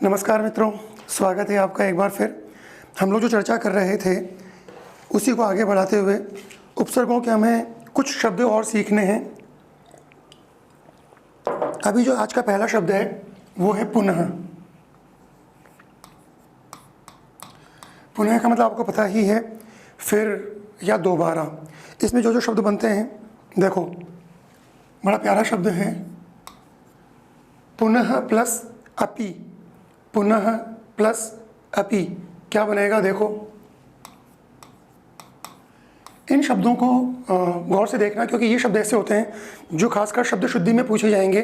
नमस्कार मित्रों, स्वागत है आपका एक बार फिर। हम लोग जो चर्चा कर रहे थे उसी को आगे बढ़ाते हुए उपसर्गों के हमें कुछ शब्द और सीखने हैं। अभी जो आज का पहला शब्द है वो है पुनः। पुनः का मतलब आपको पता ही है, फिर या दोबारा। इसमें जो जो शब्द बनते हैं देखो, बड़ा प्यारा शब्द है पुनः प्लस अपि। पुनः प्लस अपि क्या बनेगा देखो। इन शब्दों को गौर से देखना, क्योंकि ये शब्द ऐसे होते हैं जो खासकर शब्द शुद्धि में पूछे जाएंगे,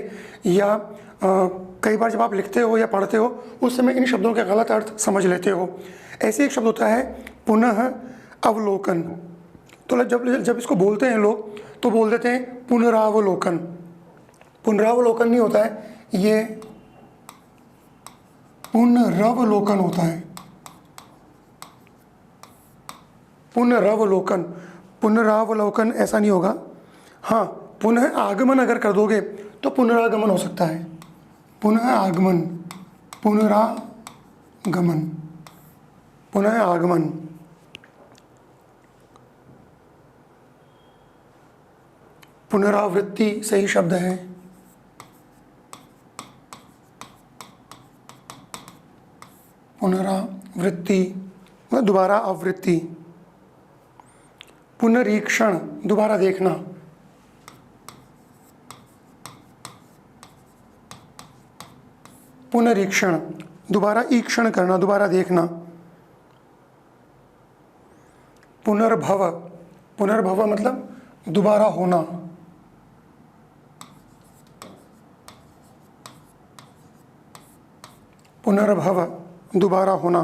या कई बार जब आप लिखते हो या पढ़ते हो उस समय इन शब्दों के गलत अर्थ समझ लेते हो। ऐसे एक शब्द होता है पुनः अवलोकन। तो जब इसको बोलते हैं लोग तो बोल देते हैं पुनरावलोकन। पुनरावलोकन नहीं होता है, ये पुनरवलोकन होता है। पुनरवलोकन, पुनरावलोकन ऐसा नहीं होगा। हाँ, पुनः आगमन अगर कर दोगे तो पुनरागमन हो सकता है। पुनः आगमन, पुनरागमन, पुनः आगमन। पुनरावृत्ति सही शब्द है। पुनरावृत्ति मतलब दोबारा आवृत्ति। पुनरीक्षण, दोबारा देखना। पुनरीक्षण, दोबारा ईक्षण करना, दोबारा देखना। पुनर्भव, पुनर्भव मतलब दोबारा होना। पुनर्भव, दोबारा होना,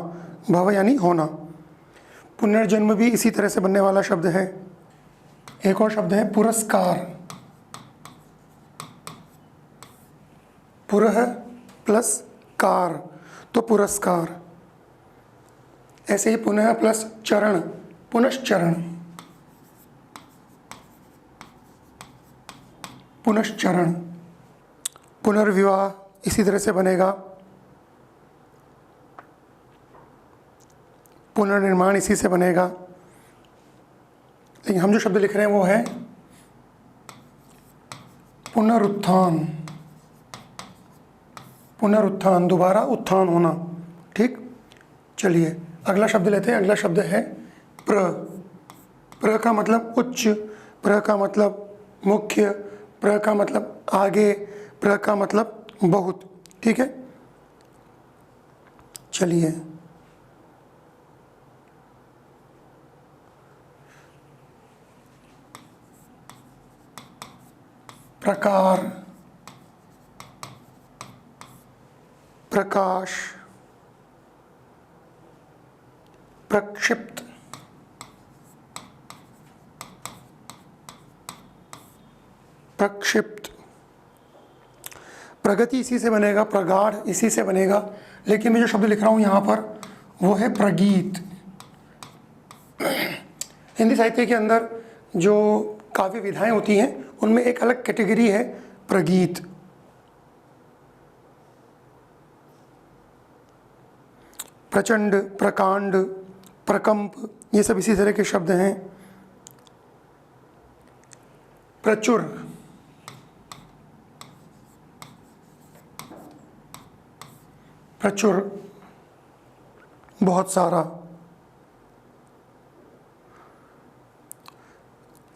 भव यानी होना। पुनर्जन्म भी इसी तरह से बनने वाला शब्द है। एक और शब्द है पुरस्कार। पुरः प्लस कार तो पुरस्कार। ऐसे ही पुनः प्लस चरण, पुनश्चरण, पुनश्चरण। पुनर्विवाह इसी तरह से बनेगा। पुनर्निर्माण इसी से बनेगा। लेकिन हम जो शब्द लिख रहे हैं वो है पुनरुत्थान। पुनरुत्थान, दोबारा उत्थान होना। ठीक, चलिए अगला शब्द लेते हैं। अगला शब्द है प्र। प्र का मतलब उच्च, प्र का मतलब मुख्य, प्र का मतलब आगे, प्र का मतलब बहुत। ठीक है, चलिए। प्रकार, प्रकाश, प्रक्षिप्त, प्रक्षिप्त। प्रगति इसी से बनेगा, प्रगाढ़ इसी से बनेगा, लेकिन मैं जो शब्द लिख रहा हूँ यहाँ पर वो है प्रगीत। हिंदी साहित्य के अंदर जो काव्य विधाएं होती हैं उनमें एक अलग कैटेगरी है प्रगीत। प्रचंड, प्रकांड, प्रकंप, ये सब इसी तरह के शब्द हैं। प्रचुर, प्रचुर बहुत सारा।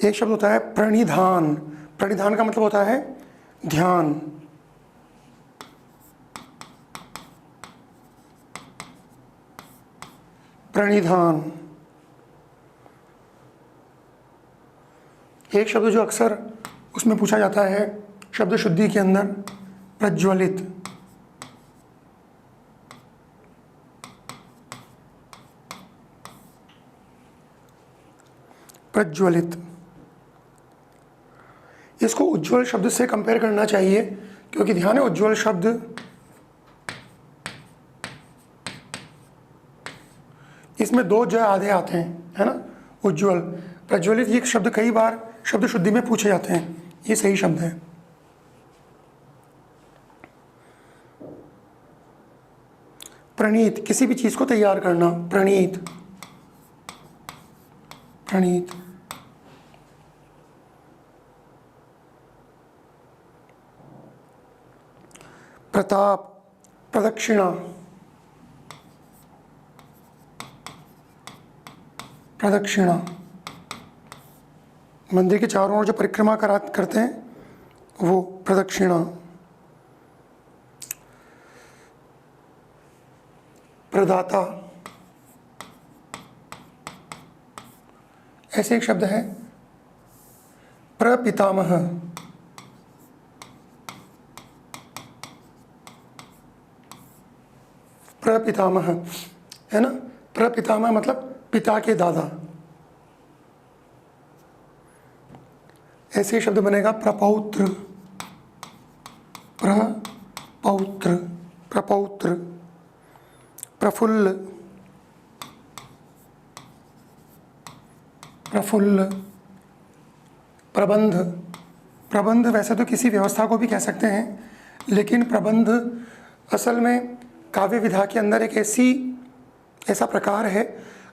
एक शब्द होता है प्रणिधान। प्रणिधान का मतलब होता है ध्यान। प्रणिधान। एक शब्द जो अक्सर उसमें पूछा जाता है शब्द शुद्धि के अंदर, प्रज्वलित। प्रज्वलित। इसको उज्ज्वल शब्द से कंपेयर करना चाहिए, क्योंकि ध्यान है उज्ज्वल शब्द इसमें दो ज आधे आते हैं, है ना। उज्ज्वल, प्रज्वलित, ये शब्द कई बार शब्द शुद्धि में पूछे जाते हैं। ये सही शब्द है। प्रणीत, किसी भी चीज़ को तैयार करना, प्रणीत, प्रणीत। प्रताप, प्रदक्षिणा, प्रदक्षिणा, मंदिर के चारों ओर जो परिक्रमा करते हैं वो प्रदक्षिणा। प्रदाता, ऐसे एक शब्द है प्रपितामह, प्रपितामह है ना, प्रपितामह मतलब पिता के दादा। ऐसे शब्द बनेगा प्रपौत्र, प्रपौत्र, प्रपौत्र। प्रफुल्ल, प्रफुल्ल। प्रबंध, प्रबंध वैसे तो किसी व्यवस्था को भी कह सकते हैं, लेकिन प्रबंध असल में काव्य विधा के अंदर एक ऐसा प्रकार है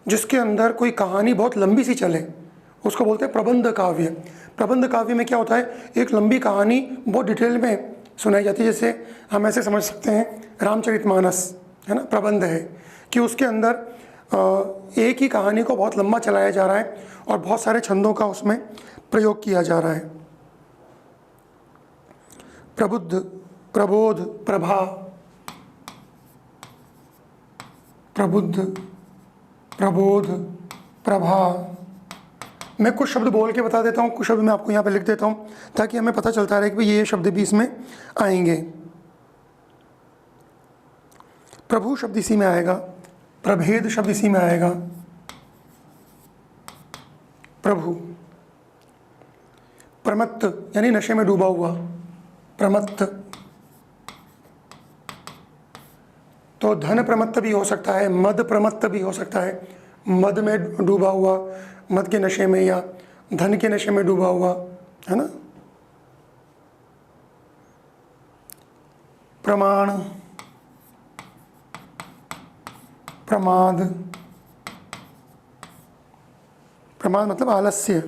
जिसके अंदर कोई कहानी बहुत लंबी सी चले, उसको बोलते हैं प्रबंध काव्य। प्रबंध काव्य में क्या होता है, एक लंबी कहानी बहुत डिटेल में सुनाई जाती है। जैसे हम ऐसे समझ सकते हैं रामचरितमानस है ना, प्रबंध है कि उसके अंदर एक ही कहानी को बहुत लंबा चलाया जा रहा है और बहुत सारे छंदों का उसमें प्रयोग किया जा रहा है। प्रबुद्ध, प्रबोध, प्रभा, प्रबुद्ध, प्रबोध, प्रभा। मैं कुछ शब्द बोल के बता देता हूँ, कुछ शब्द मैं आपको यहाँ पे लिख देता हूँ ताकि हमें पता चलता रहे कि भाई ये शब्द भी इसमें आएंगे। प्रभु शब्द इसी में आएगा, प्रभेद शब्द इसी में आएगा, प्रभु। प्रमत्त यानी नशे में डूबा हुआ, प्रमत्त। तो धन प्रमत्त भी हो सकता है, मद प्रमत्त भी हो सकता है, मद में डूबा हुआ, मद के नशे में या धन के नशे में डूबा हुआ, है ना। प्रमाण, प्रमाद, प्रमाद मतलब आलस्य।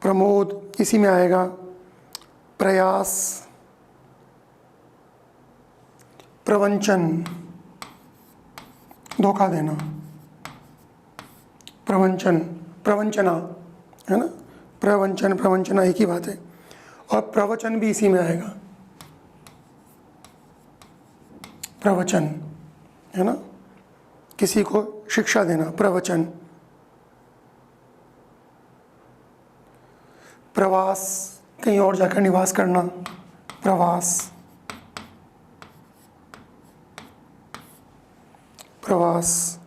प्रमोद इसी में आएगा, प्रयास, प्रवंचन धोखा देना, प्रवंचन, प्रवंचना है ना, प्रवंचन प्रवंचना एक ही बात है। और प्रवचन भी इसी में आएगा, प्रवचन है ना, किसी को शिक्षा देना, प्रवचन। प्रवास, कहीं और जाकर निवास करना, प्रवास, प्रवास।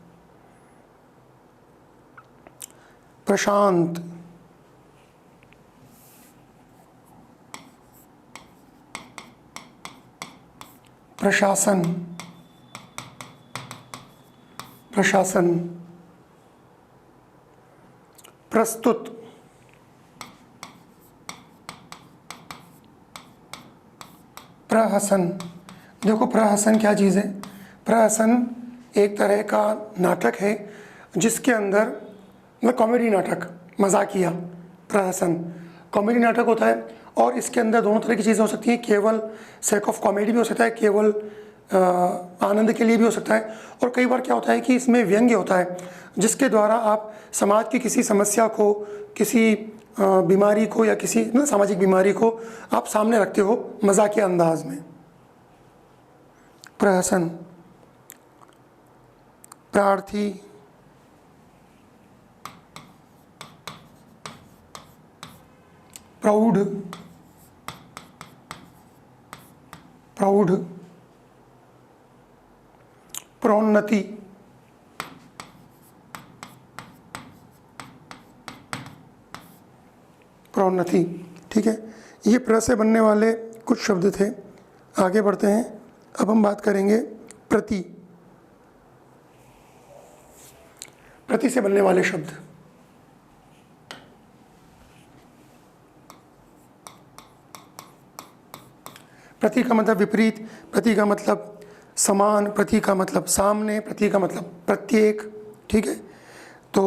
प्रशांत, प्रशासन, प्रशासन। प्रस्तुत, प्रहसन। देखो प्रहसन क्या चीज़ है, प्रहसन एक तरह का नाटक है जिसके अंदर मतलब कॉमेडी नाटक, मजाकिया, प्रहसन कॉमेडी नाटक होता है। और इसके अंदर दोनों तरह की चीज़ें हो सकती हैं, केवल सेक ऑफ कॉमेडी भी हो सकता है, केवल आनंद के लिए भी हो सकता है। और कई बार क्या होता है कि इसमें व्यंग्य होता है जिसके द्वारा आप समाज की किसी समस्या को, किसी बीमारी को या किसी ना सामाजिक बीमारी को आप सामने रखते हो मजाकिया अंदाज में। प्रहसन। प्रार्थी, प्रौढ़, प्रौढ़। प्रोन्नति, प्रोन्नति। ठीक है, ये प्र से बनने वाले कुछ शब्द थे। आगे बढ़ते हैं, अब हम बात करेंगे प्रति, प्रति से बनने वाले शब्द। प्रति का मतलब विपरीत, प्रति का मतलब समान, प्रति का मतलब सामने, प्रति का मतलब प्रत्येक। ठीक है, तो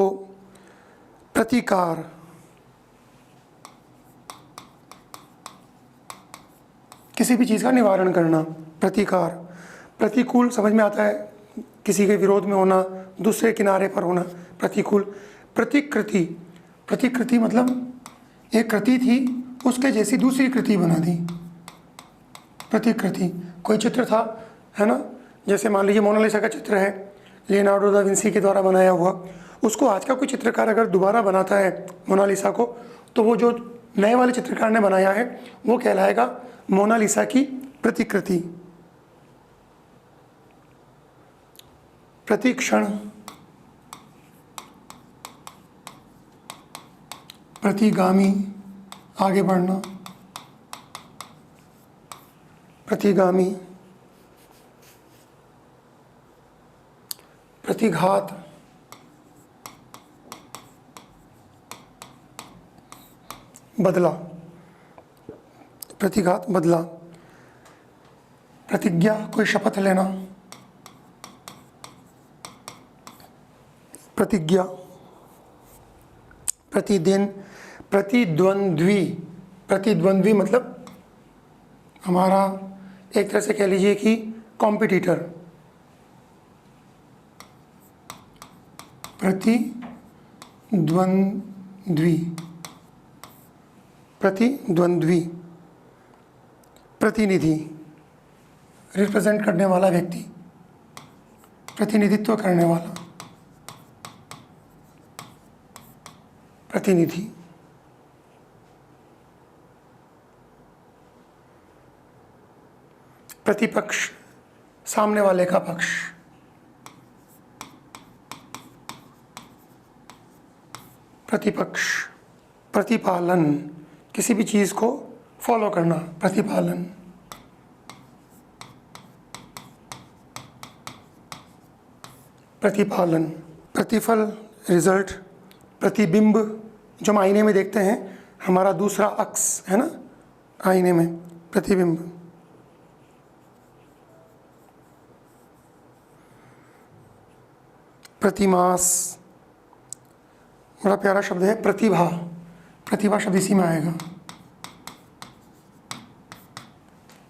प्रतिकार, किसी भी चीज़ का निवारण करना, प्रतिकार। प्रतिकूल समझ में आता है, किसी के विरोध में होना, दूसरे किनारे पर होना, प्रतिकूल। प्रतिकृति, प्रतिकृति मतलब एक कृति थी, उसके जैसी दूसरी कृति बना दी, प्रतिकृति। कोई चित्र था, है ना, जैसे मान लीजिए मोनालिसा का चित्र है, लियोनार्डो दा विंसी के द्वारा बनाया हुआ, उसको आज का कोई चित्रकार अगर दोबारा बनाता है मोनालिसा को, तो वो जो नए वाले चित्रकार ने बनाया है वो कहलाएगा मोनालिसा की प्रतिकृति। प्रतिक्षण, प्रतिगामी, आगे बढ़ना, प्रतिगामी। प्रतिघात, बदला, प्रतिघात बदला। प्रतिज्ञा, कोई शपथ लेना, प्रतिज्ञा। प्रतिदिन, प्रतिद्वंद्वी, प्रतिद्वंद्वी मतलब हमारा एक तरह से कह लीजिए कि कॉम्पिटिटर। प्रतिद्वंद्वी, प्रतिद्वंद्वी। प्रतिनिधि, रिप्रेजेंट करने वाला व्यक्ति, प्रतिनिधित्व करने वाला, प्रतिनिधि। प्रतिपक्ष, सामने वाले का पक्ष। प्रतिपक्ष। प्रतिपालन, किसी भी चीज़ को फॉलो करना, प्रतिपालन। प्रतिपालन। प्रतिफल, रिजल्ट। प्रतिबिंब, जो हम आईने में देखते हैं, हमारा दूसरा अक्स है ना आईने में, प्रतिबिंब। प्रतिमास, बड़ा प्यारा शब्द है, प्रतिभा। प्रतिभा शब्द इसी में आएगा,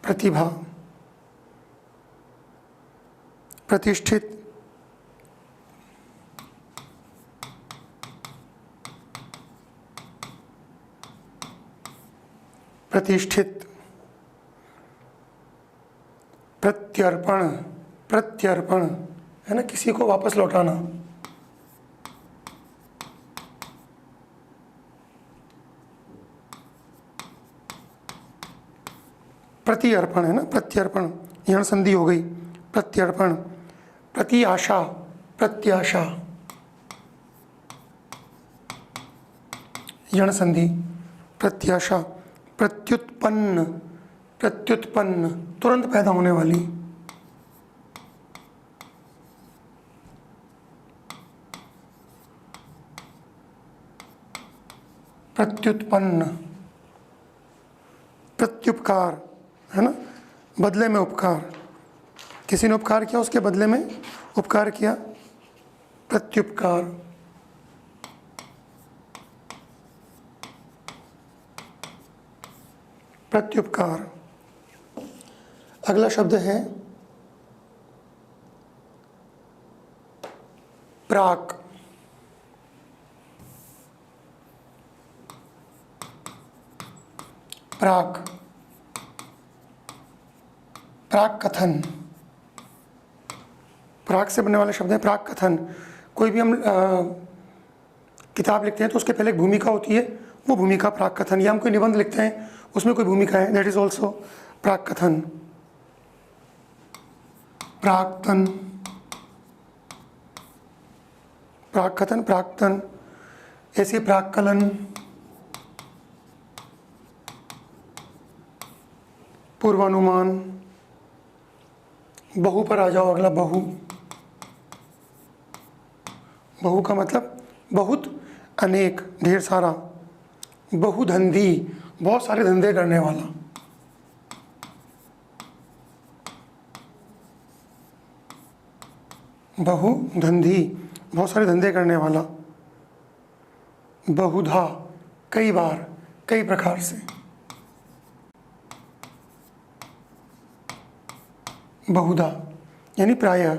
प्रतिभा। प्रतिष्ठित, प्रतिष्ठित। प्रत्यर्पण, प्रत्यर्पण है ना, किसी को वापस लौटाना। प्रत्यर्पण है ना, प्रत्यर्पण, यण संधि हो गई, प्रत्यर्पण। प्रत्याशा, प्रत्याशा, यण संधि, प्रत्याशा। प्रत्युत्पन्न, प्रत्युत्पन्न, तुरंत पैदा होने वाली। प्रत्युत्पन्न। प्रत्युपकार है ना, बदले में उपकार, किसी ने उपकार किया उसके बदले में उपकार किया, प्रत्युपकार। प्रत्युपकार। अगला शब्द है प्राक। प्राक, प्राक कथन, प्राक से बनने वाले शब्द हैं प्राक कथन। कोई भी हम किताब लिखते हैं तो उसके पहले एक भूमिका होती है, वो भूमिका प्राक कथन। या हम कोई निबंध लिखते हैं उसमें कोई भूमिका है, दैट इज ऑल्सो प्राक कथन। प्राक्तन, प्राक कथन, प्राक्तन। ऐसे प्राक्कलन, पूर्वानुमान। बहु पर आ जाओ, अगला बहु। बहु का मतलब बहुत, अनेक, ढेर सारा। बहुधंधी, बहुत सारे धंधे करने वाला। बहुधंधी, बहुत सारे धंधे करने वाला। बहुधा, कई बार, कई प्रकार से। बहुधा यानी प्रायः।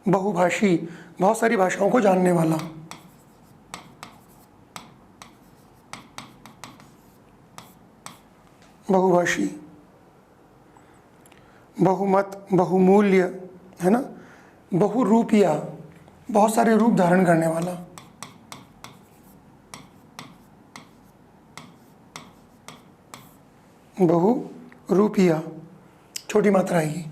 बहुभाषी, बहुत सारी भाषाओं को जानने वाला। बहुभाषी। बहुमत, बहुमूल्य, है ना। बहुरूपिया, बहुत सारे रूप धारण करने वाला। बहुरूपिया, छोटी मात्रा आएगी।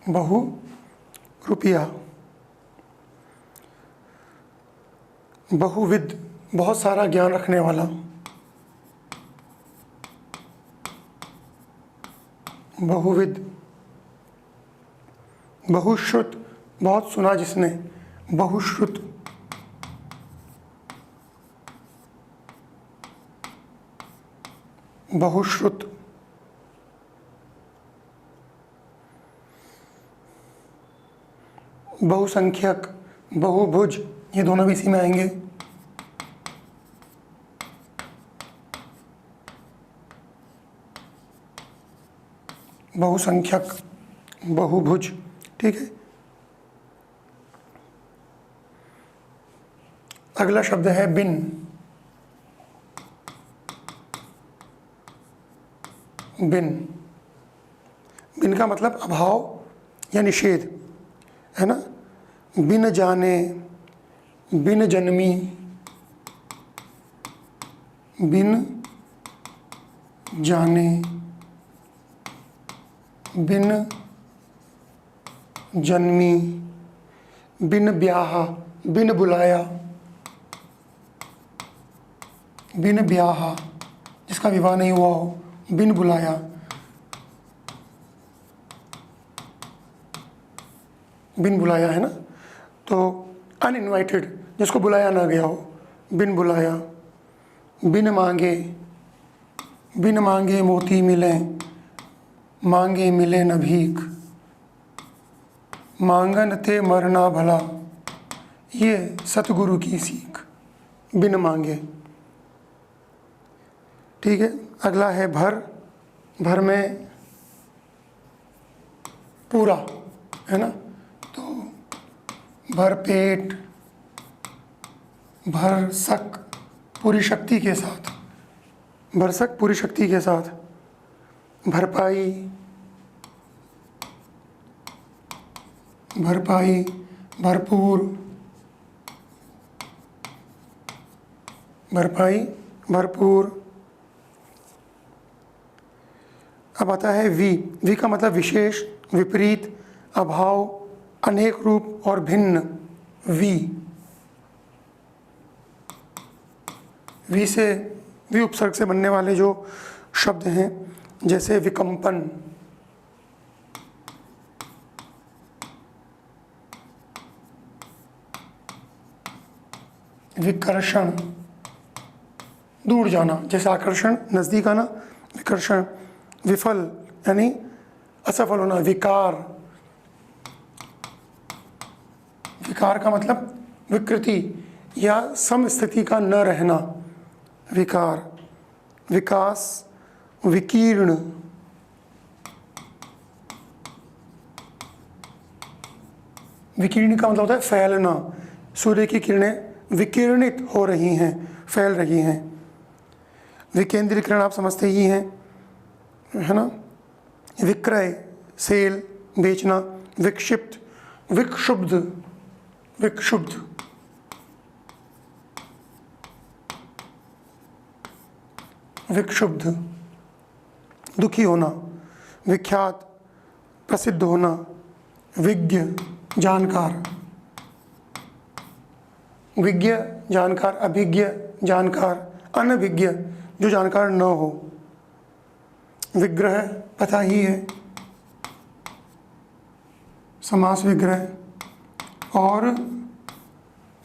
बहुरूपिया। बहुविद, बहुत सारा ज्ञान रखने वाला। बहुविद। बहुश्रुत, बहुत सुना जिसने। बहुश्रुत। बहुश्रुत। बहुसंख्यक, बहुभुज, ये दोनों भी इसी में आएंगे। बहुसंख्यक, बहुभुज, ठीक है। अगला शब्द है बिन। बिन। बिन का मतलब अभाव या निषेध, है ना। बिन जाने, बिन जन्मी, बिन जाने, बिन जन्मी, बिन ब्याह, बिन बुलाया। बिन ब्याह, जिसका विवाह नहीं हुआ हो, बिन बुलाया। बिन बुलाया, है ना। तो अनइनवाइटेड, जिसको बुलाया ना गया हो, बिन बुलाया। बिन मांगे, बिन मांगे मोती मिले, मांगे मिले न भीख। मांगन ते मरना भला, ये सतगुरु की सीख। बिन मांगे, ठीक है। अगला है भर। भर में पूरा, है ना। तो भर पेट, भरसक, पूरी शक्ति के साथ। भरसक, पूरी शक्ति के साथ। भरपाई, भरपाई, भरपूर, भरपाई, भरपूर। अब आता है वी। वी का मतलब विशेष, विपरीत, अभाव, अनेक रूप और भिन्न। वी। वी से, वी उपसर्ग से बनने वाले जो शब्द हैं, जैसे विकम्पन, विकर्षण, दूर जाना, जैसे आकर्षण, नज़दीक आना। विकर्षण। विफल यानी असफल होना। विकार। विकार का मतलब विकृति या समस्थिति का न रहना। विकार। विकास, विकीर्ण, विकीर्ण का मतलब होता है फैलना। सूर्य की किरणें विकिरणित हो रही हैं, फैल रही हैं। विकेंद्रीकरण आप समझते ही हैं, है ना। विक्रय, सेल, बेचना। विक्षिप्त, विक्षुब्ध, विक्षुब्ध। विक्षुब्ध, दुखी होना। विख्यात, प्रसिद्ध होना। विज्ञ, जानकार। विज्ञ, जानकार। अभिज्ञ, जानकार। अनभिज्ञ, जो जानकार न हो। विग्रह, पता ही है, समास विग्रह। और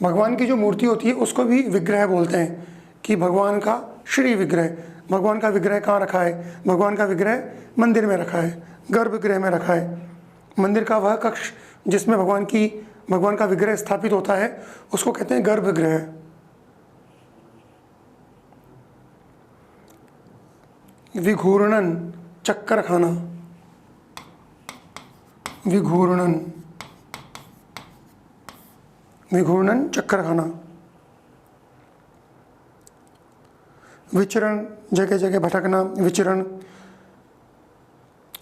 भगवान की जो मूर्ति होती है उसको भी विग्रह बोलते हैं, कि भगवान का श्री विग्रह, भगवान का विग्रह कहाँ रखा है? भगवान का विग्रह मंदिर में रखा है, गर्भगृह में रखा है। मंदिर का वह कक्ष जिसमें भगवान का विग्रह स्थापित होता है उसको कहते हैं गर्भगृह। विघूर्णन, चक्कर खाना, विघूर्णन, विघूर्णन चक्कर खाना। विचरण, जगह जगह भटकना, विचरण।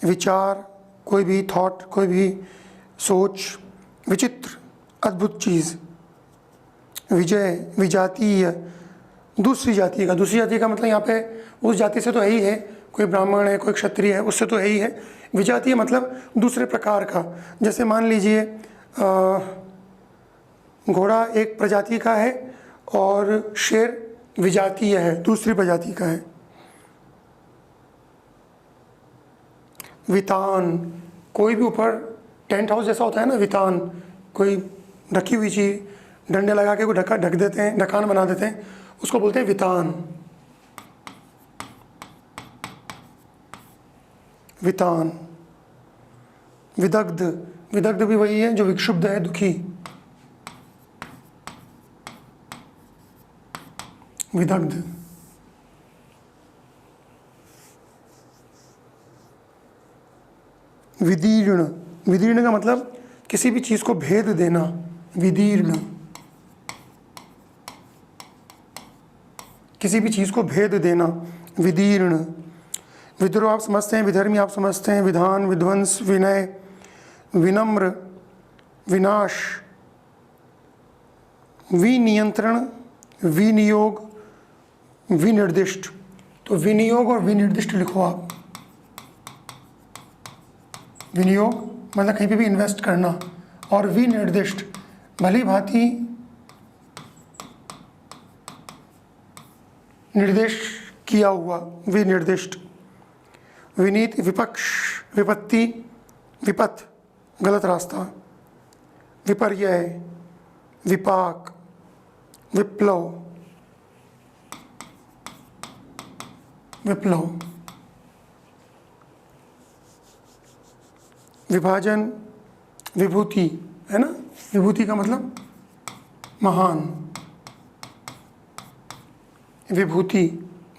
विचार, कोई भी थॉट, कोई भी सोच। विचित्र, अद्भुत चीज़। विजय, विजातीय, दूसरी जाति का। दूसरी जाति का मतलब यहाँ पे उस जाति से तो है ही है, कोई ब्राह्मण है, कोई क्षत्रिय है, उससे तो है ही है। विजातीय मतलब दूसरे प्रकार का। जैसे मान लीजिए घोड़ा एक प्रजाति का है और शेर विजातीय है, दूसरी प्रजाति का है। वितान, कोई भी ऊपर टेंट हाउस जैसा होता है ना, वितान, कोई ढकी हुई चीज़, डंडे लगा के कोई ढक देते हैं, ढकान बना देते हैं, उसको बोलते हैं वितान। वितान। विदग्ध, विदग्ध भी वही है जो विक्षुब्ध है, दुखी। विदग्ध। विदीर्ण, विदीर्ण का मतलब किसी भी चीज़ को भेद देना, विदीर्ण, किसी भी चीज़ को भेद देना, विदीर्ण। विद्रोह आप समझते हैं, विधर्मी आप समझते हैं, विधान, विध्वंस, विनय, विनम्र, विनाश, विनियंत्रण, विनियोग, विनिर्दिष्ट। तो विनियोग और विनिर्दिष्ट लिखो आप। विनियोग मतलब कहीं पे भी इन्वेस्ट करना, और विनिर्दिष्ट भली भांति निर्देश किया हुआ, विनिर्दिष्ट। विनीत, विपक्ष, विपत्ति, विपथ, गलत रास्ता। विपर्यय, विपाक, विप्लव, विप्लव। विभाजन, विभूति, है ना, विभूति का मतलब महान, विभूति,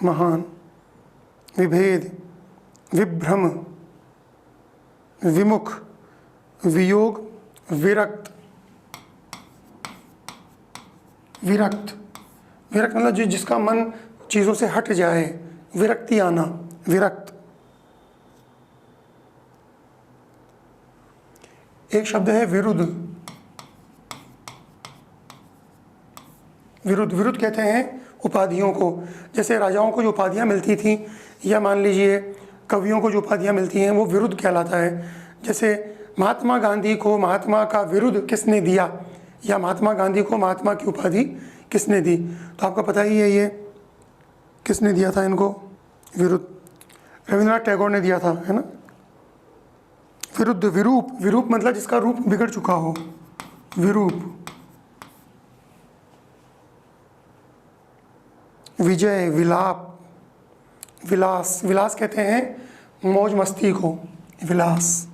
महान। विभेद, विभ्रम, विमुख, वियोग, विरक्त, विरक्त, विरक्त मतलब जिसका मन चीज़ों से हट जाए, विरक्ति आना, विरक्त। एक शब्द है विरुद्ध। विरुद्ध, विरुद्ध कहते हैं उपाधियों को। जैसे राजाओं को जो उपाधियाँ मिलती थीं, या मान लीजिए कवियों को जो उपाधियाँ मिलती हैं, वो विरुद्ध कहलाता है। जैसे महात्मा गांधी को महात्मा का विरुद्ध किसने दिया, या महात्मा गांधी को महात्मा की उपाधि किसने दी, तो आपको पता ही है ये किसने दिया था इनको, विरुद्ध। रविंद्रनाथ टैगोर ने दिया था, है ना। विरुद्ध, विरूप, विरूप मतलब जिसका रूप बिगड़ चुका हो, विरूप। विजय, विलाप, विलास, विलास कहते हैं मौज मस्ती को, विलास।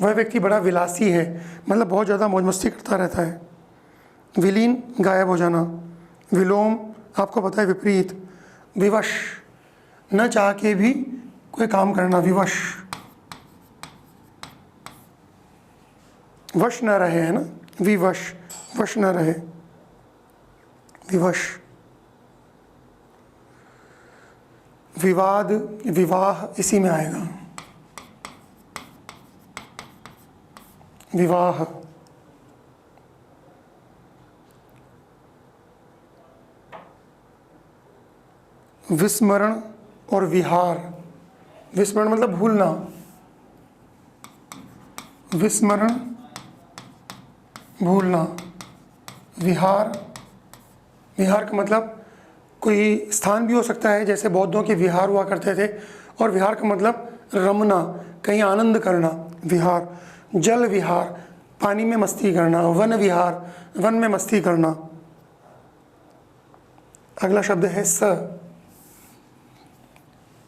वह व्यक्ति बड़ा विलासी है, मतलब बहुत ज़्यादा मौज मस्ती करता रहता है। विलीन, गायब हो जाना। विलोम, आपको पता है विपरीत। विवश, न चाह के भी कोई काम करना, विवश। वश न रहे, है ना, विवश, वश न रहे, विवश। विवाद, विवाह इसी में आएगा, विवाह। विस्मरण और विहार। विस्मरण मतलब भूलना, विस्मरण, भूलना। विहार, विहार का मतलब कोई स्थान भी हो सकता है, जैसे बौद्धों के विहार हुआ करते थे। और विहार का मतलब रमना, कहीं आनंद करना, विहार। जल विहार, पानी में मस्ती करना। वन विहार, वन में मस्ती करना। अगला शब्द है स।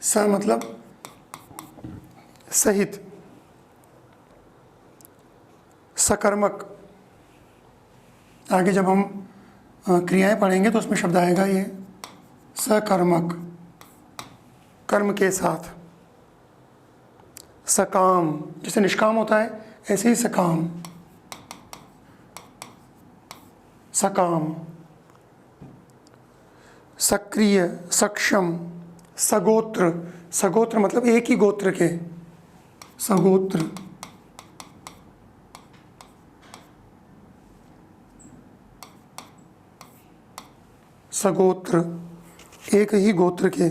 स मतलब सहित, सकर्मक। आगे जब हम क्रियाएं पढ़ेंगे तो उसमें शब्द आएगा ये सकर्मक, कर्म के साथ। सकाम, जैसे निष्काम होता है ऐसे ही सकाम, सकाम। सक्रिय, सक्षम, सगोत्र। सगोत्र मतलब एक ही गोत्र के, सगोत्र। सगोत्र, एक ही गोत्र के।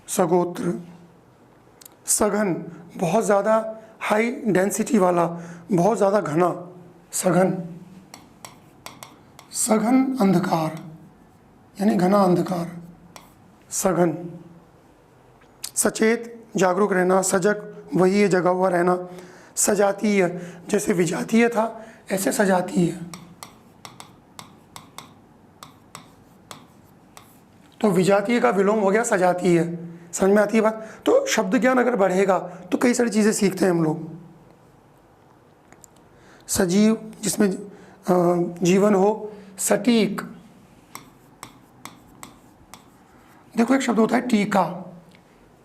सगोत्र। सघन, बहुत ज़्यादा हाई डेंसिटी वाला, बहुत ज़्यादा घना, सघन। सघन अंधकार यानी घना अंधकार, सघन। सचेत, जागरूक रहना, सजग वही है जगा हुआ रहना। सजातीय, जैसे विजातीय था ऐसे सजातीय। तो विजातीय का विलोम हो गया सजातीय। समझ में आती है बात? तो शब्द ज्ञान अगर बढ़ेगा तो कई सारी चीज़ें सीखते हैं हम लोग। सजीव, जिसमें जीवन हो। सटीक, देखो एक शब्द होता है टीका।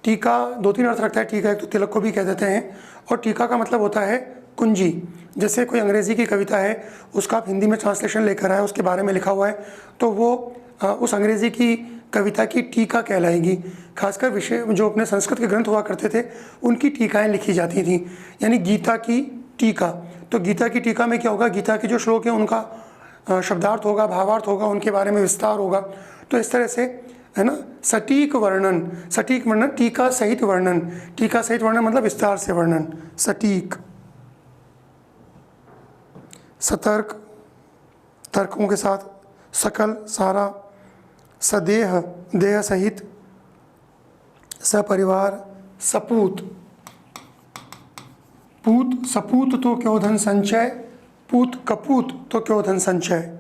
टीका दो तीन अर्थ रखता है टीका। एक तो तिलक को भी कह देते हैं, और टीका का मतलब होता है कुंजी। जैसे कोई अंग्रेज़ी की कविता है, उसका आप हिंदी में ट्रांसलेशन लेकर आए, उसके बारे में लिखा हुआ है, तो वो उस अंग्रेज़ी की कविता की टीका कहलाएगी। खासकर विषय जो अपने संस्कृत के ग्रंथ हुआ करते थे उनकी टीकाएं लिखी जाती थी, यानी गीता की टीका। तो गीता की टीका में क्या होगा, गीता के जो श्लोक हैं उनका शब्दार्थ होगा, भावार्थ होगा, उनके बारे में विस्तार होगा। तो इस तरह से है ना, सटीक वर्णन। सटीक वर्णन, टीका सहित वर्णन। टीका सहित वर्णन मतलब विस्तार से वर्णन, सटीक। सतर्क, तर्कों के साथ। सकल, सारा। सदेह, देह सहित। सपरिवार। सपूत, पूत, सपूत तो क्यों धन संचय, पूत कपूत तो क्यों धन संचय।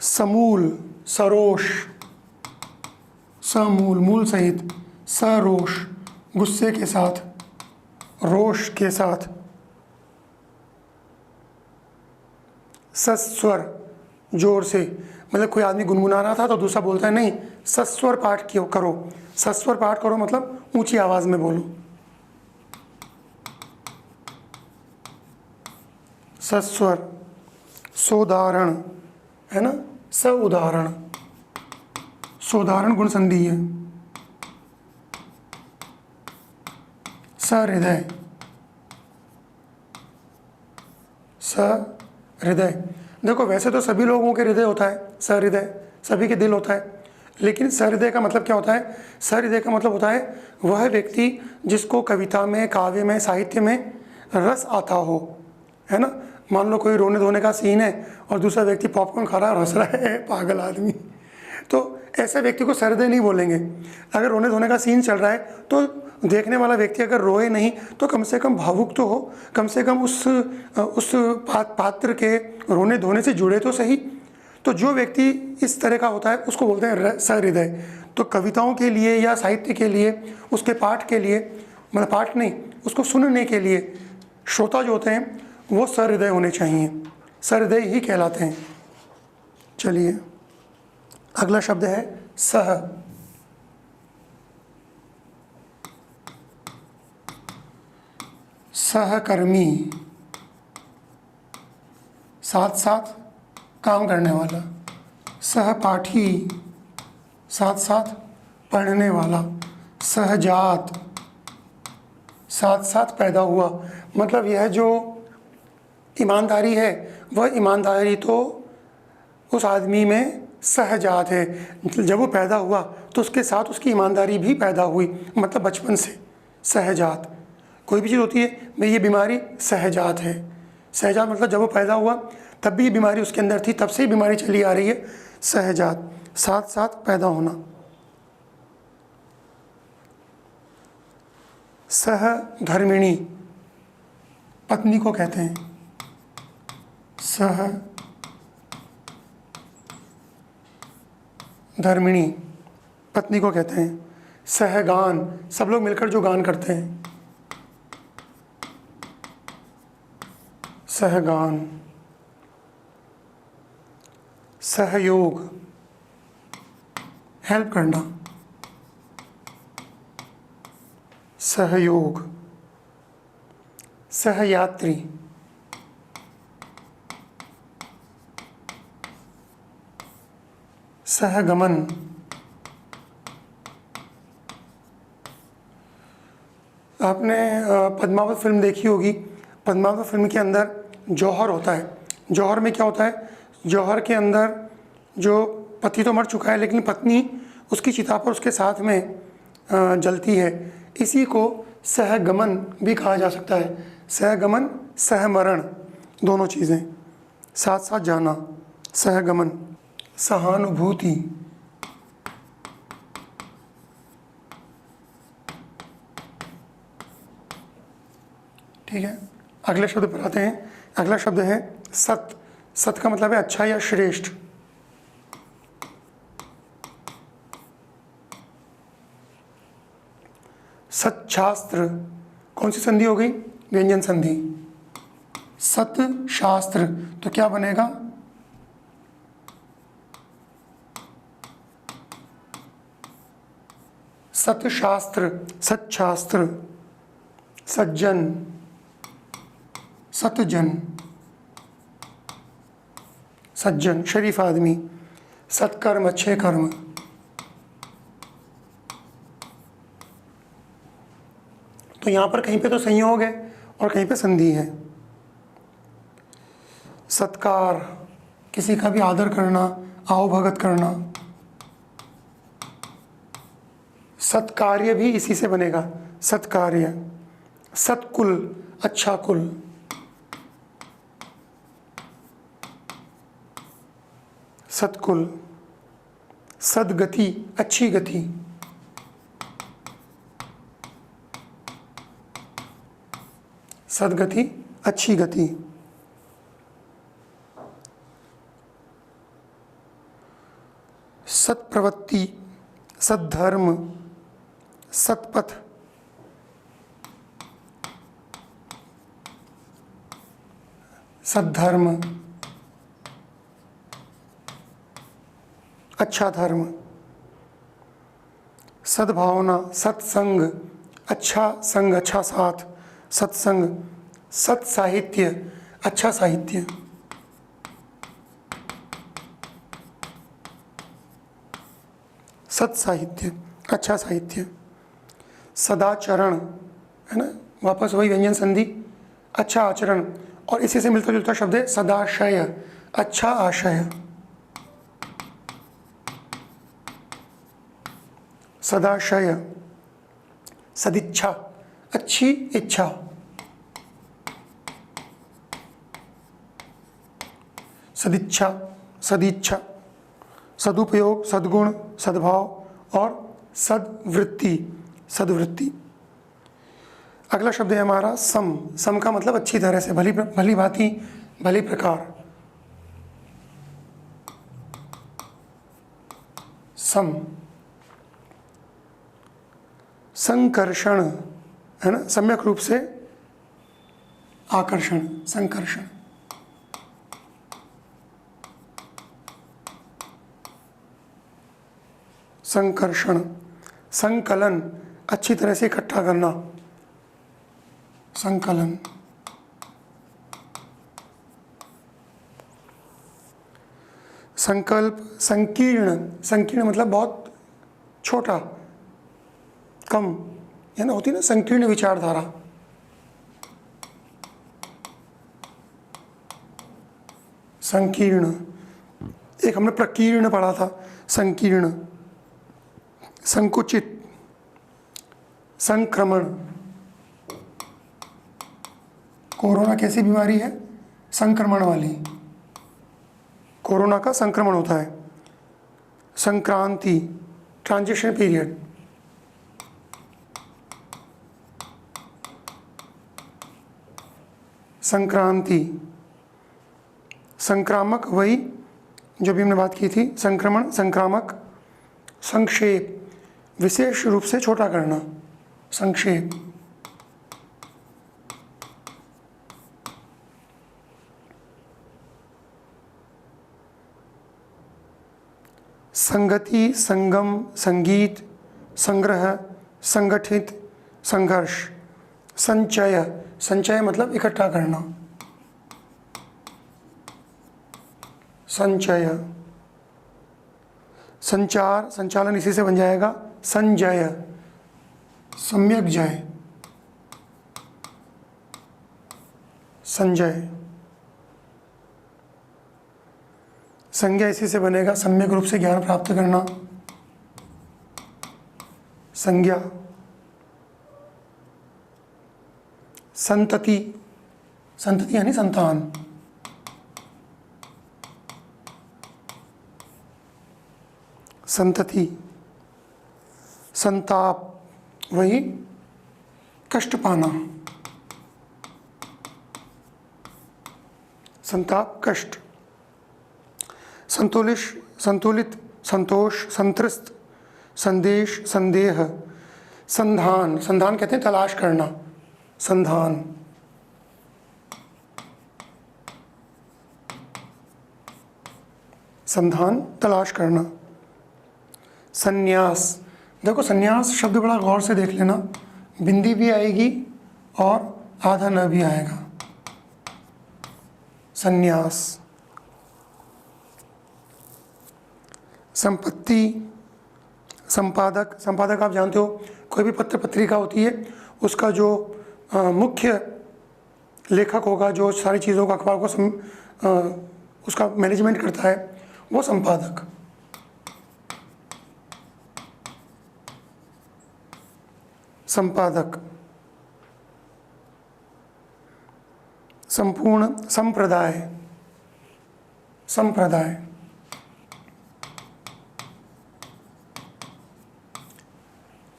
समूल, सरोष, समूल मूल सहित। सरोष, गुस्से के साथ, रोष के साथ। सस्वर, जोर से, मतलब कोई आदमी गुनगुना रहा था तो दूसरा बोलता है नहीं सस्वर पाठ क्यों करो। सस्वर पाठ करो मतलब ऊंची आवाज में बोलो। सस्वर। सोदाहरण, है ना, स उदाहरण। सोदाहरण गुण संधि है। सहृदय, सहृदय। देखो वैसे तो सभी लोगों के हृदय होता है, सहृदय, सभी के दिल होता है, लेकिन सहृदय का मतलब क्या होता है? सहृदय का मतलब होता है वह व्यक्ति जिसको कविता में, काव्य में, साहित्य में रस आता हो, है ना। मान लो कोई रोने धोने का सीन है और दूसरा व्यक्ति पॉपकॉर्न खा रहा है, हंस रहा है, पागल आदमी, तो ऐसे व्यक्ति को सहृदय नहीं बोलेंगे। अगर रोने धोने का सीन चल रहा है तो देखने वाला व्यक्ति अगर रोए नहीं तो कम से कम भावुक तो हो, कम से कम उस पात्र के रोने धोने से जुड़े तो सही। तो जो व्यक्ति इस तरह का होता है उसको बोलते हैं सहृदय। तो कविताओं के लिए या साहित्य के लिए, उसके पाठ के लिए, मतलब पाठ नहीं, उसको सुनने के लिए श्रोता जो होते हैं वो सहृदय होने चाहिए, सहृदय ही कहलाते हैं। चलिए अगला शब्द है सह। सहकर्मी, साथ साथ काम करने वाला। सहपाठी, साथ साथ पढ़ने वाला। सहजात, साथ साथ पैदा हुआ। मतलब यह जो ईमानदारी है वह ईमानदारी तो उस आदमी में सहजात है। जब वो पैदा हुआ तो उसके साथ उसकी ईमानदारी भी पैदा हुई, मतलब बचपन से। सहजात, कोई भी चीज़ होती है भाई ये बीमारी सहजात है। सहजात मतलब जब वो पैदा हुआ तब भी ये बीमारी उसके अंदर थी, तब से ही बीमारी चली आ रही है। सहजात, साथ साथ पैदा होना। सहधर्मिणी, पत्नी को कहते हैं। सह धर्मिणी, पत्नी को कहते हैं। सहगान, सब लोग मिलकर जो गान करते हैं। सहगान। सहयोग, हेल्प करना। सहयोग। सहयात्री, सहगमन। आपने पद्मावत फिल्म देखी होगी। पद्मावत फिल्म के अंदर जौहर होता है। जौहर में क्या होता है, जौहर के अंदर जो पति तो मर चुका है लेकिन पत्नी उसकी चिता पर उसके साथ में जलती है। इसी को सहगमन भी कहा जा सकता है। सहगमन, सहमरण, दोनों चीज़ें साथ साथ जाना। सहगमन। सहानुभूति, ठीक है। अगले शब्द पर आते हैं। अगला शब्द है सत। सत का मतलब है अच्छा या श्रेष्ठ। सत्शास्त्र, कौन सी संधि हो गई, व्यंजन संधि। सत शास्त्र, तो क्या बनेगा, सतशास्त्र, सत्शास्त्र। सज्जन, सतजन, सज्जन, शरीफ आदमी। सत्कर्म, अच्छे कर्म। तो यहाँ पर कहीं पे तो संयोग है और कहीं पे संधि है। सत्कार, किसी का भी आदर करना, आवभगत करना। सत्कार्य भी इसी से बनेगा, सत्कार्य। सत्कुल, अच्छा कुल। सत्कुल। सद्गति, अच्छी गति। सद्गति, अच्छी गति। सत्प्रवृत्ति, सद्धर्म, सत्पथ। सद्धर्म, अच्छा धर्म। सद्भावना, सत्संग, अच्छा संग, अच्छा साथ। सत्संग। सत्साहित्य, अच्छा साहित्य। सत्साहित्य, अच्छा साहित्य। सदाचरण, है ना, वापस वही व्यंजन संधि, अच्छा आचरण। और इसी से मिलता जुलता शब्द है सदाशय, अच्छा आशय। सदाशय। सदिच्छा, अच्छी इच्छा। सदिच्छा, सदिच्छा। सदुपयोग, सद्गुण, सद्भाव और सद्वृत्ति, सद्वृत्ति। अगला शब्द है हमारा सम। सम का मतलब अच्छी तरह से, भली भांति, भली प्रकार। सम। संकर्षण, है ना, सम्यक रूप से आकर्षण, संकर्षण। संकर्षण। संकलन, अच्छी तरह से इकट्ठा करना। संकलन। संकल्प, संकीर्ण। संकीर्ण मतलब बहुत छोटा, कम, है ना, होती है ना संकीर्ण विचारधारा। संकीर्ण। एक हमने प्रकीर्ण पढ़ा था, संकीर्ण। संकुचित। संक्रमण। कोरोना कैसी बीमारी है, संक्रमण वाली। कोरोना का संक्रमण होता है। Sankranti, transition period. संक्रांति, संक्रामक वही जो भी हमने बात की थी, संक्रमण, संक्रामक। संक्षेप, विशेष रूप से छोटा करना, संक्षेप। संगति, संगम, संगीत, संग्रह, संगठित, संघर्ष। संचय, संचय मतलब इकट्ठा करना, संचय। संचार, संचालन इसी से बन जाएगा, संजय, सम्यक जय, संजय। संज्ञा इसी से बनेगा, सम्यक रूप से ज्ञान प्राप्त करना, संज्ञा। संतति, संतति यानी संतान, संतति। संताप, वही कष्ट पाना, संताप, कष्ट। संतुलित, संतुलित, संतोष, संतृष्ट, संदेश, संदेह। संधान, संधान कहते हैं तलाश करना, संधान। संधान, तलाश करना। संन्यास, देखो संन्यास शब्द बड़ा गौर से देख लेना, बिंदी भी आएगी और आधा न भी आएगा, संन्यास। संपत्ति, संपादक, संपादक आप जानते हो कोई भी पत्र पत्रिका होती है उसका जो मुख्य लेखक होगा, जो सारी चीज़ों का अखबार को उसका मैनेजमेंट करता है, वो संपादक। संपादक। संपूर्ण, संप्रदाय, संप्रदाय।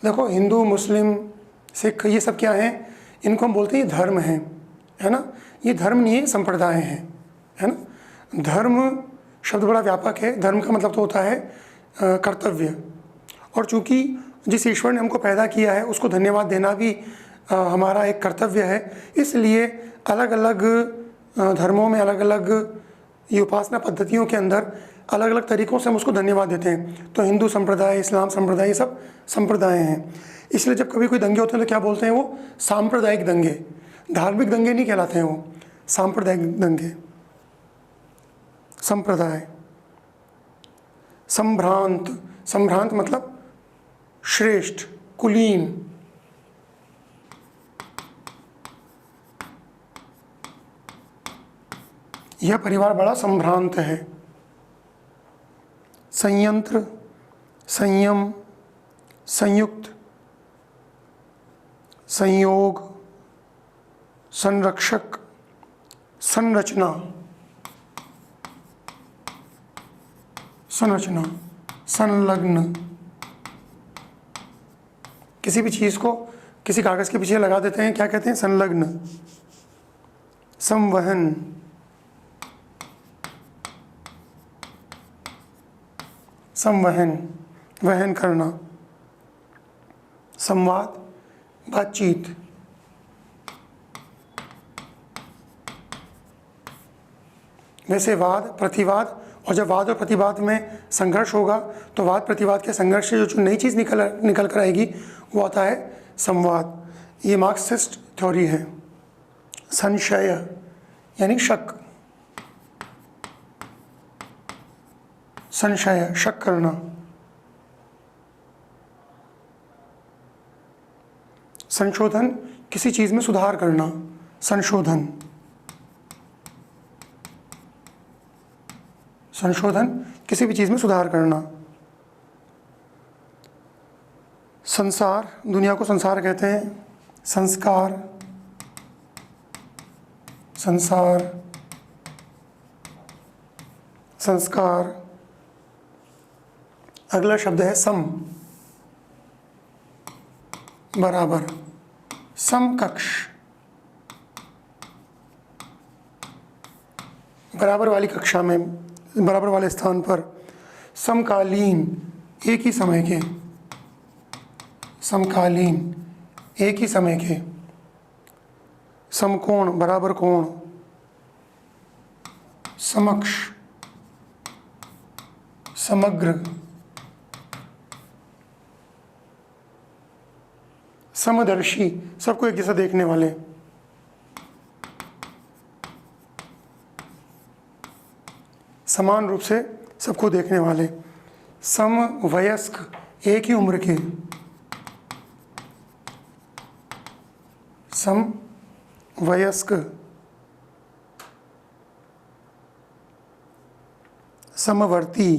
देखो हिंदू, मुस्लिम, सिख, ये सब क्या हैं, इनको हम बोलते हैं ये धर्म हैं, है ना। ये धर्म नहीं है, संप्रदाय हैं, है ना। धर्म शब्द बड़ा व्यापक है, धर्म का मतलब तो होता है कर्तव्य। और चूँकि जिस ईश्वर ने हमको पैदा किया है उसको धन्यवाद देना भी हमारा एक कर्तव्य है, इसलिए अलग अलग धर्मों में अलग अलग ये उपासना पद्धतियों के अंदर अलग अलग तरीक़ों से हम उसको धन्यवाद देते हैं। तो हिंदू संप्रदाय, इस्लाम संप्रदाय, ये सब संप्रदाय हैं। इसलिए जब कभी कोई दंगे होते हैं तो क्या बोलते हैं, वो सांप्रदायिक दंगे, धार्मिक दंगे नहीं कहलाते हैं, वो सांप्रदायिक दंगे, संप्रदाय। संभ्रांत, संभ्रांत मतलब श्रेष्ठ, कुलीन। यह परिवार बड़ा संभ्रांत है। संयंत्र, संयम, संयुक्त, संयोग, संरक्षक, संरचना, संरचना, संलग्न। किसी भी चीज़ को किसी कागज़ के पीछे लगा देते हैं, क्या कहते हैं, संलग्न। संवहन, संवहन, वहन करना। संवाद, बातचीत। वैसे वाद, प्रतिवाद, और जब वाद और प्रतिवाद में संघर्ष होगा तो वाद प्रतिवाद के संघर्ष से जो नई चीज़ निकल कर आएगी वो आता है संवाद। ये मार्क्सिस्ट थ्योरी है। संशय यानी शक, संशय, शक करना। संशोधन, किसी चीज़ में सुधार करना, संशोधन। संशोधन, किसी भी चीज़ में सुधार करना। संसार, दुनिया को संसार कहते हैं। संस्कार, संसार, संस्कार। अगला शब्द है सम, बराबर, समकक्ष, बराबर वाली कक्षा में, बराबर वाले स्थान पर। समकालीन, एक ही समय के, समकालीन एक ही समय के। समकोण, बराबर कोण। समक्ष, समग्र। समदर्शी, सबको एक जैसा देखने वाले। समान रूप से सबको देखने वाले। समवयस्क, एक ही उम्र के। समवयस्क। समवर्ती,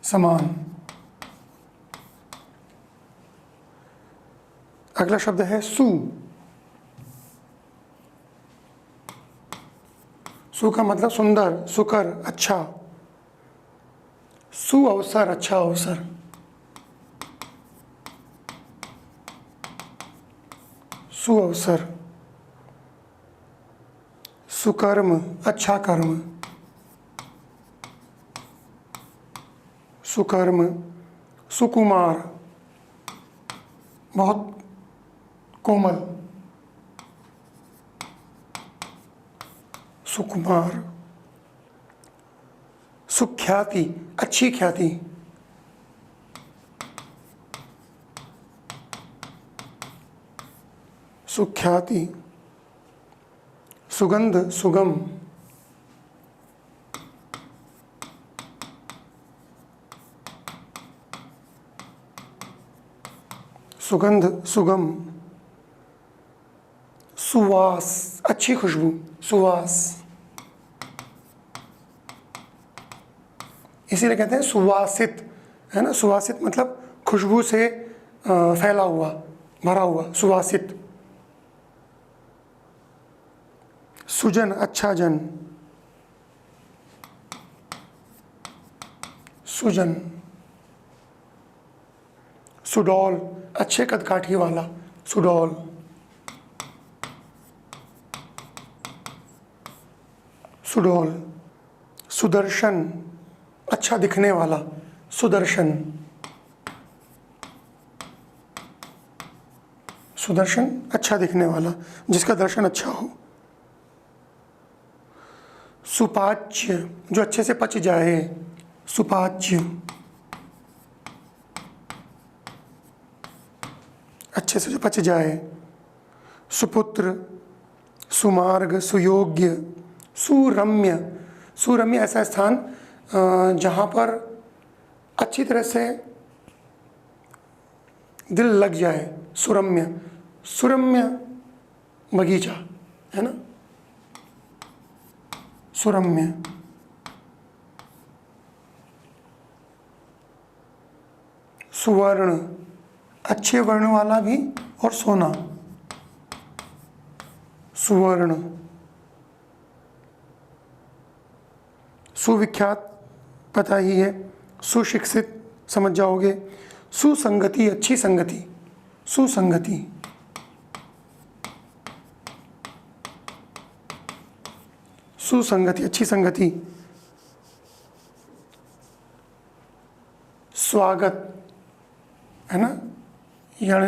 समान। अगला शब्द है सु। सु का मतलब सुंदर, सुकर, अच्छा। सुअवसर, अच्छा अवसर। सुअवसर। सुकर्म, अच्छा कर्म। सुकर्म। सुकुमार, बहुत कोमल। सुकुमार। सुख्याति, अच्छी ख्याति। सुख्याति। सुगंध, सुगम। सुगंध, सुगम। सुवास, अच्छी खुशबू, सुवास। इसीलिए कहते हैं सुवासित, है ना। सुवासित मतलब खुशबू से फैला हुआ, भरा हुआ, सुवासित। सुजन, अच्छा जन। सुजन। सुडौल, अच्छे कदकाठी वाला, सुडौल। सुडौल। सुदर्शन, अच्छा दिखने वाला, सुदर्शन। सुदर्शन, अच्छा दिखने वाला, जिसका दर्शन अच्छा हो। सुपाच्य, जो अच्छे से पच जाए, सुपाच्य। अच्छे से जो पच जाए। सुपुत्र। सुमार्ग, सुयोग्य। सुरम्य। सुरम्य ऐसा स्थान जहाँ पर अच्छी तरह से दिल लग जाए, सुरम्य। सुरम्य बगीचा, है ना। सुरम्य। सुवर्ण, अच्छे वर्ण वाला भी और सोना, सुवर्ण। सुविख्यात पता ही है, सुशिक्षित समझ जाओगे। सुसंगति, अच्छी संगति, सुसंगति। सुसंगति, अच्छी संगति। स्वागत, है ना,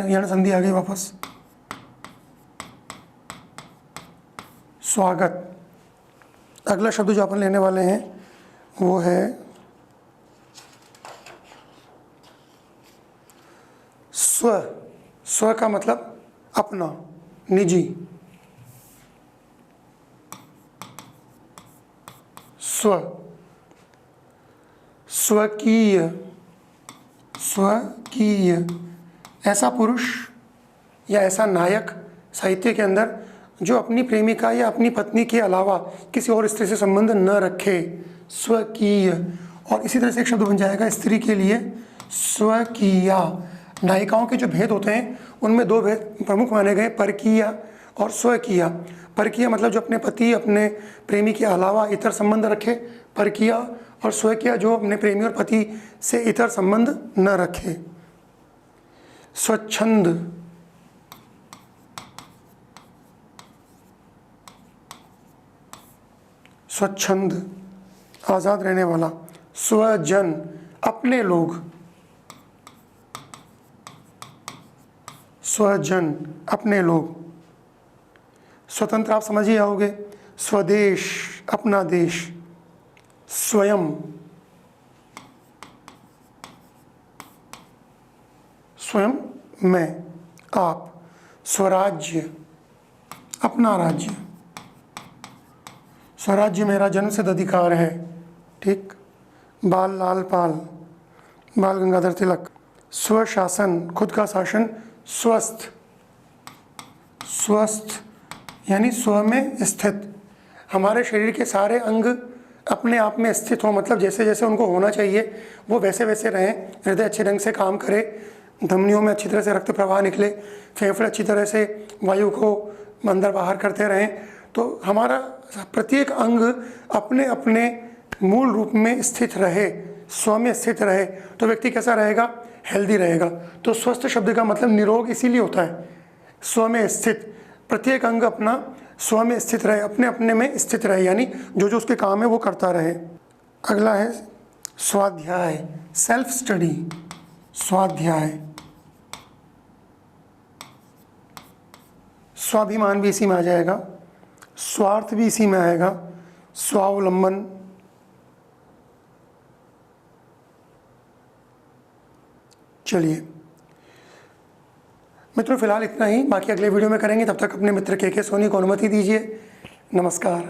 यण संधि आ गई वापस। स्वागत। अगला शब्द जो अपन लेने वाले हैं वो है स्व। स्व का मतलब अपना, निजी। स्व। स्वकीय। स्वकीय, ऐसा पुरुष या ऐसा नायक साहित्य के अंदर जो अपनी प्रेमिका या अपनी पत्नी के अलावा किसी और स्त्री से संबंध न रखे, स्वकीय। और इसी तरह से एक शब्द बन जाएगा स्त्री के लिए, स्वकीया। नायिकाओं के जो भेद होते हैं उनमें दो भेद प्रमुख माने गए, परकीया और स्वकीया। परकीय मतलब जो अपने पति, अपने प्रेमी के अलावा इतर संबंध रखे, परकीया। और स्वकीय जो अपने प्रेमी और पति से इतर संबंध न रखे। स्वच्छंद। स्वच्छंद, आज़ाद रहने वाला। स्वजन, अपने लोग। स्वजन, अपने लोग। स्वतंत्र आप समझ ही आओगे। स्वदेश, अपना देश। स्वयं, स्वयं मैं, आप। स्वराज्य, अपना राज्य। स्वराज्य मेरा जन्मसिद्ध अधिकार है। ठीक। बाल लाल पाल, बाल गंगाधर तिलक। स्वशासन, खुद का शासन। स्वस्थ, स्वस्थ यानी स्व में स्थित। हमारे शरीर के सारे अंग अपने आप में स्थित हों, मतलब जैसे जैसे उनको होना चाहिए वो वैसे वैसे रहें। हृदय अच्छे ढंग से काम करे, धमनियों में अच्छी तरह से रक्त प्रवाह निकले, फेफड़े अच्छी तरह से वायु को अंदर बाहर करते रहें। तो हमारा प्रत्येक अंग अपने अपने मूल रूप में स्थित रहे, स्व में स्थित रहे, तो व्यक्ति कैसा रहेगा? हेल्दी रहेगा। तो स्वस्थ शब्द का मतलब निरोग इसीलिए होता है, स्व में स्थित। प्रत्येक अंग अपना स्व में स्थित रहे, अपने अपने में स्थित रहे, यानी जो जो उसके काम है वो करता रहे। अगला है स्वाध्याय, सेल्फ स्टडी। स्वाध्याय, स्वाभिमान भी इसी में आ जाएगा, स्वार्थ भी इसी में आएगा, स्वावलंबन। चलिए मित्रों, फिलहाल इतना ही, बाकी अगले वीडियो में करेंगे। तब तक अपने मित्र के सोनी को अनुमति दीजिए। नमस्कार।